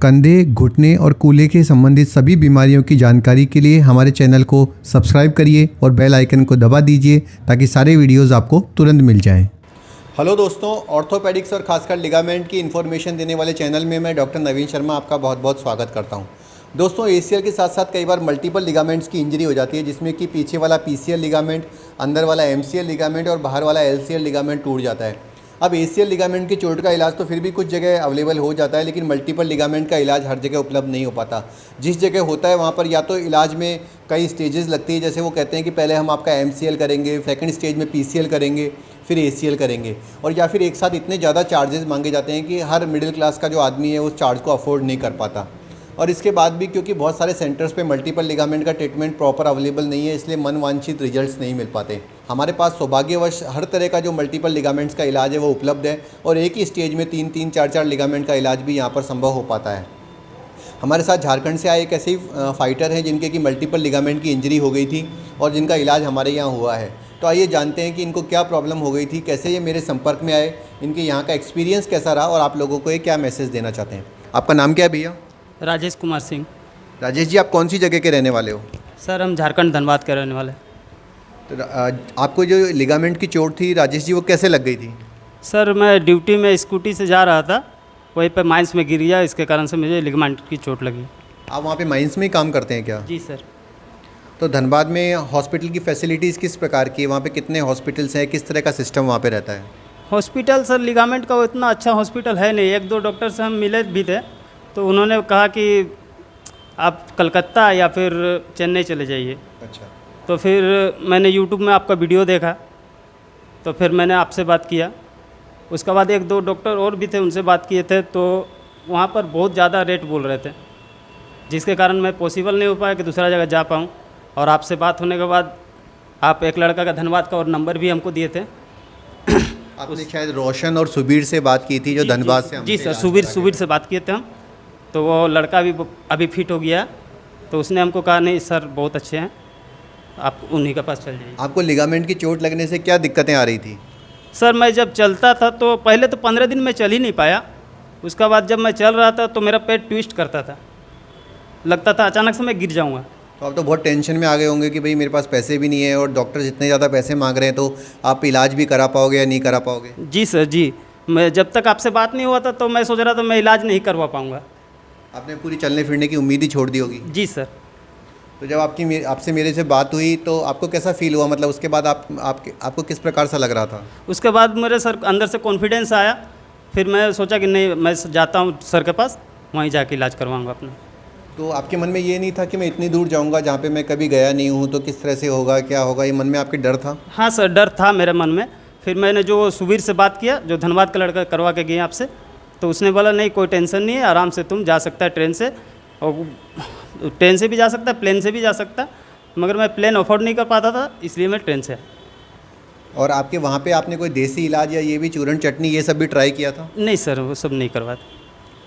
कंधे, घुटने और कूल्हे के संबंधित सभी बीमारियों की जानकारी के लिए हमारे चैनल को सब्सक्राइब करिए और बेल आइकन को दबा दीजिए ताकि सारे वीडियोस आपको तुरंत मिल जाएं। हेलो दोस्तों, ऑर्थोपेडिक्स और खासकर लिगामेंट की इन्फॉर्मेशन देने वाले चैनल में मैं डॉक्टर नवीन शर्मा आपका बहुत बहुत स्वागत करता हूं। दोस्तों, एसीएल के साथ साथ कई बार मल्टीपल लिगामेंट्स की इंजरी हो जाती है, जिसमें कि पीछे वाला पीसीएल लिगामेंट, अंदर वाला एमसीएल लिगामेंट और बाहर वाला एलसीएल लिगामेंट टूट जाता है। अब एसीएल लिगामेंट की चोट का इलाज तो फिर भी कुछ जगह अवेलेबल हो जाता है, लेकिन मल्टीपल लिगामेंट का इलाज हर जगह उपलब्ध नहीं हो पाता। जिस जगह होता है वहाँ पर या तो इलाज में कई स्टेजेस लगती है, जैसे वो कहते हैं कि पहले हम आपका एमसीएल करेंगे, सेकंड स्टेज में पीसीएल करेंगे, फिर एसीएल करेंगे, और या फिर एक साथ इतने ज़्यादा चार्जेस मांगे जाते हैं कि हर मिडिल क्लास का जो आदमी है उस चार्ज को अफोर्ड नहीं कर पाता। और इसके बाद भी क्योंकि बहुत सारे सेंटर्स पे मल्टीपल लिगामेंट का ट्रीटमेंट प्रॉपर अवेलेबल नहीं है, इसलिए मनवांछित रिजल्ट्स नहीं मिल पाते। हमारे पास सौभाग्यवश हर तरह का जो मल्टीपल लिगामेंट्स का इलाज है वो उपलब्ध है, और एक ही स्टेज में 3-3, 4-4 लिगामेंट का इलाज भी यहाँ पर संभव हो पाता है। हमारे साथ झारखंड से आए एक ऐसे फाइटर हैं जिनके की मल्टीपल लिगामेंट की इंजरी हो गई थी और जिनका इलाज हमारे यहाँ हुआ है। तो आइए जानते हैं कि इनको क्या प्रॉब्लम हो गई थी, कैसे ये मेरे संपर्क में आए, इनके यहाँ का एक्सपीरियंस कैसा रहा और आप लोगों को ये क्या मैसेज देना चाहते हैं। आपका नाम क्या है भैया? राजेश कुमार सिंह। राजेश जी, आप कौन सी जगह के रहने वाले हो? सर, हम झारखंड धनबाद के रहने वाले। तो आपको जो लिगामेंट की चोट थी राजेश जी, वो कैसे लग गई थी? सर, मैं ड्यूटी में स्कूटी से जा रहा था, वहीं पे माइंस में गिर गया, इसके कारण से मुझे लिगामेंट की चोट लगी। आप वहाँ पे माइंस में ही काम करते हैं क्या? जी सर। तो धनबाद में हॉस्पिटल की फैसिलिटीज़ किस प्रकार की है? वहाँ पे कितने हॉस्पिटल्स हैं, किस तरह का सिस्टम वहाँ पे रहता है? हॉस्पिटल सर, लिगामेंट का वो इतना अच्छा हॉस्पिटल है नहीं। 1-2 डॉक्टर से हम मिले भी थे, तो उन्होंने कहा कि आप कलकत्ता या फिर चेन्नई चले जाइए। अच्छा। तो फिर मैंने यूट्यूब में आपका वीडियो देखा, तो फिर मैंने आपसे बात किया। उसके बाद 1-2 डॉक्टर और भी थे, उनसे बात किए थे, तो वहाँ पर बहुत ज़्यादा रेट बोल रहे थे, जिसके कारण मैं पॉसिबल नहीं हो पाया कि दूसरा जगह जा पाऊँ। और आपसे बात होने के बाद आप एक लड़का का धनबाद का और नंबर भी हमको दिए थे। आपने शायद रोशन और सुबीर से बात की थी जो धनबाद से? जी सर, सुबीर से बात किए थे हम। तो वो लड़का भी अभी फिट हो गया, तो उसने हमको कहा नहीं सर बहुत अच्छे हैं, आप उन्हीं के पास चल जाइए। आपको लिगामेंट की चोट लगने से क्या दिक्कतें आ रही थी? सर, मैं जब चलता था तो पहले तो 15 दिन में चल ही नहीं पाया। उसके बाद जब मैं चल रहा था तो मेरा पैर ट्विस्ट करता था, लगता था अचानक से मैं गिर जाऊंगा। तो आप तो बहुत टेंशन में आ गए होंगे कि भाई मेरे पास पैसे भी नहीं है और डॉक्टर जितने ज़्यादा पैसे मांग रहे हैं, तो आप इलाज भी करा पाओगे या नहीं करा पाओगे? जी सर जी, मैं जब तक आपसे बात नहीं हुआ था तो मैं सोच रहा था मैं इलाज नहीं करवा पाऊँगा। आपने पूरी चलने फिरने की उम्मीद ही छोड़ दी होगी? जी सर। तो जब आपसे मेरे से बात हुई तो आपको कैसा फील हुआ? मतलब उसके बाद आपको किस प्रकार सा लग रहा था? उसके बाद मेरे सर अंदर से कॉन्फिडेंस आया, फिर मैं सोचा कि नहीं, मैं जाता हूँ सर के पास, वहीं जाके इलाज करवाऊँगा अपना। तो आपके मन में ये नहीं था कि मैं इतनी दूर जाऊंगा जहाँ पे मैं कभी गया नहीं हूँ, तो किस तरह से होगा, क्या होगा, ये मन में आपके डर था? हाँ सर, डर था मेरे मन में। फिर मैंने जो सुबीर से बात किया, जो धनबाद का लड़का करवा के गए आपसे, तो उसने बोला नहीं कोई टेंशन नहीं है, आराम से तुम जा सकता है ट्रेन से, और ट्रेन से भी जा सकता है, प्लेन से भी जा सकता है, मगर मैं प्लेन अफोर्ड नहीं कर पाता था, इसलिए मैं ट्रेन से। और आपके वहाँ पे आपने कोई देसी इलाज या ये भी चूरन चटनी ये सब भी ट्राई किया था? नहीं सर, वो सब नहीं करवाते।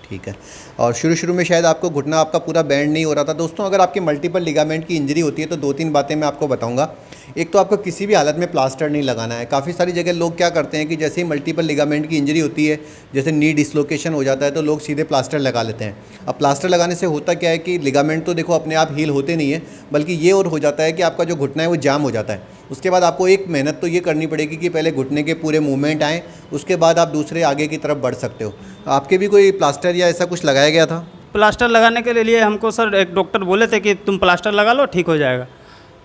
ठीक है। और शुरू में शायद आपको घुटना आपका पूरा बैंड नहीं हो रहा था। दोस्तों, अगर आपके मल्टीपल लिगामेंट की इंजरी होती है तो 2-3 बातें मैं आपको बताऊंगा। एक तो आपको किसी भी हालत में प्लास्टर नहीं लगाना है। काफ़ी सारी जगह लोग क्या करते हैं कि जैसे ही मल्टीपल लिगामेंट की इंजरी होती है, जैसे नी डिसलोकेशन हो जाता है, तो लोग सीधे प्लास्टर लगा लेते हैं। अब प्लास्टर लगाने से होता क्या है कि लिगामेंट तो देखो अपने आप हील होते नहीं है, बल्कि ये और हो जाता है कि आपका जो घुटना है वो जाम हो जाता है। उसके बाद आपको एक मेहनत तो ये करनी पड़ेगी कि पहले घुटने के पूरे मूवमेंट आएँ, उसके बाद आप दूसरे आगे की तरफ बढ़ सकते हो। आपके भी कोई प्लास्टर या ऐसा कुछ लगाया गया था? प्लास्टर लगाने के लिए हमको सर एक डॉक्टर बोले थे कि तुम प्लास्टर लगा लो, ठीक हो जाएगा।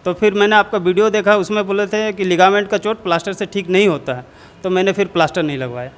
तो फिर मैंने आपका वीडियो देखा, उसमें बोले थे कि लिगामेंट का चोट प्लास्टर से ठीक नहीं होता है, तो मैंने फिर प्लास्टर नहीं लगवाया।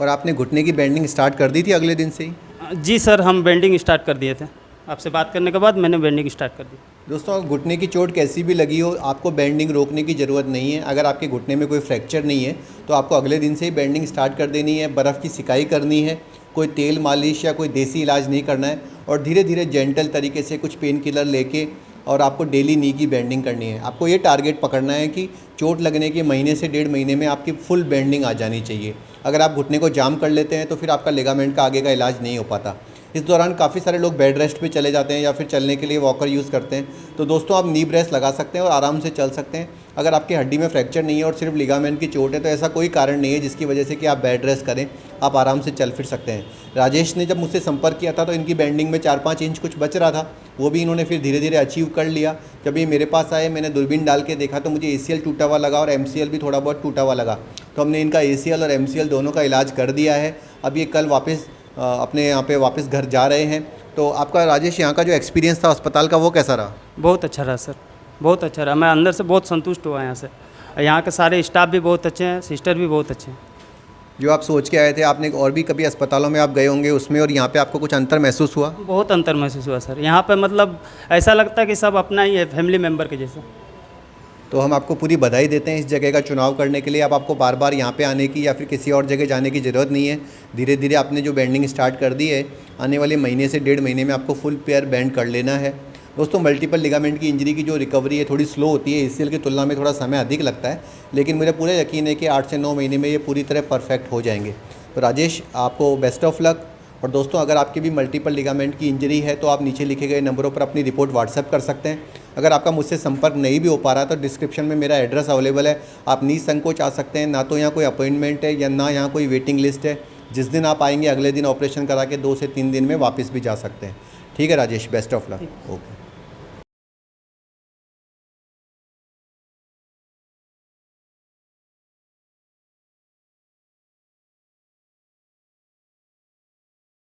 और आपने घुटने की बेंडिंग स्टार्ट कर दी थी अगले दिन से ही? जी सर, हम बेंडिंग स्टार्ट कर दिए थे। आपसे बात करने के बाद मैंने बेंडिंग स्टार्ट कर दी। दोस्तों, घुटने की चोट कैसी भी लगी हो, आपको बेंडिंग रोकने की ज़रूरत नहीं है। अगर आपके घुटने में कोई फ्रैक्चर नहीं है तो आपको अगले दिन से ही बेंडिंग स्टार्ट कर देनी है। बर्फ़ की सिकाई करनी है, कोई तेल मालिश या कोई देसी इलाज नहीं करना है, और धीरे धीरे जेंटल तरीके से कुछ पेन किलर लेके और आपको डेली नी की बेंडिंग करनी है। आपको ये टारगेट पकड़ना है कि चोट लगने के महीने से 1.5 महीने में आपकी फुल बेंडिंग आ जानी चाहिए। अगर आप घुटने को जाम कर लेते हैं तो फिर आपका लिगामेंट का आगे का इलाज नहीं हो पाता। इस दौरान काफ़ी सारे लोग बेड रेस्ट पे चले जाते हैं या फिर चलने के लिए वॉकर यूज़ करते हैं। तो दोस्तों आप नी ब्रेस लगा सकते हैं और आराम से चल सकते हैं। अगर आपकी हड्डी में फ्रैक्चर नहीं है और सिर्फ लिगामेंट की चोट है तो ऐसा कोई कारण नहीं है जिसकी वजह से कि आप बेड रेस्ट करें, आप आराम से चल फिर सकते हैं। राजेश ने जब मुझसे संपर्क किया था तो इनकी बेंडिंग में 4-5 इंच कुछ बच रहा था, वो भी इन्होंने फिर धीरे धीरे अचीव कर लिया। जब ये मेरे पास आए मैंने दूरबीन डाल के देखा तो मुझे ACL टूटा हुआ लगा और MCL भी थोड़ा बहुत टूटा हुआ लगा। तो हमने इनका ACL और MCL दोनों का इलाज कर दिया है। अब ये कल वापस अपने यहाँ पे वापस घर जा रहे हैं। तो आपका राजेश यहाँ का जो एक्सपीरियंस था अस्पताल का वो कैसा रहा? बहुत अच्छा रहा सर, बहुत अच्छा रहा। मैं अंदर से बहुत संतुष्ट हुआ यहाँ से। यहाँ के सारे स्टाफ भी बहुत अच्छे हैं, सिस्टर भी बहुत अच्छे हैं। जो आप सोच के आए थे, आपने और भी कभी अस्पतालों में आप गए होंगे उसमें और यहाँ पे आपको कुछ अंतर महसूस हुआ? बहुत अंतर महसूस हुआ सर। यहाँ पे मतलब ऐसा लगता है कि सब अपना ही है, फैमिली मेम्बर के जैसे। तो हम आपको पूरी बधाई देते हैं इस जगह का चुनाव करने के लिए। अब आपको बार बार यहाँ पे आने की या फिर किसी और जगह जाने की ज़रूरत नहीं है। धीरे धीरे आपने जो बेंडिंग स्टार्ट कर दी है, आने वाले महीने से 1.5 महीने में आपको फुल पेयर बेंड कर लेना है। दोस्तों मल्टीपल लिगामेंट की इंजरी की जो रिकवरी है थोड़ी स्लो होती है, ACL की तुलना में थोड़ा समय अधिक लगता है, लेकिन मुझे पूरा यकीन है कि 8 से 9 महीने में ये पूरी तरह परफेक्ट हो जाएंगे। तो राजेश आपको बेस्ट ऑफ लक। और दोस्तों अगर आपकी भी मल्टीपल लिगामेंट की इंजरी है तो आप नीचे लिखे गए नंबरों पर अपनी रिपोर्ट व्हाट्सएप कर सकते हैं। अगर आपका मुझसे संपर्क नहीं भी हो पा रहा तो डिस्क्रिप्शन में मेरा एड्रेस अवेलेबल है, आप निसंकोच आ सकते हैं। ना तो यहाँ कोई अपॉइंटमेंट है या ना यहाँ कोई वेटिंग लिस्ट है। जिस दिन आप आएंगे अगले दिन ऑपरेशन करा के 2 से 3 दिन में वापस भी जा सकते हैं। ठीक है Rajesh, best of luck. Okay.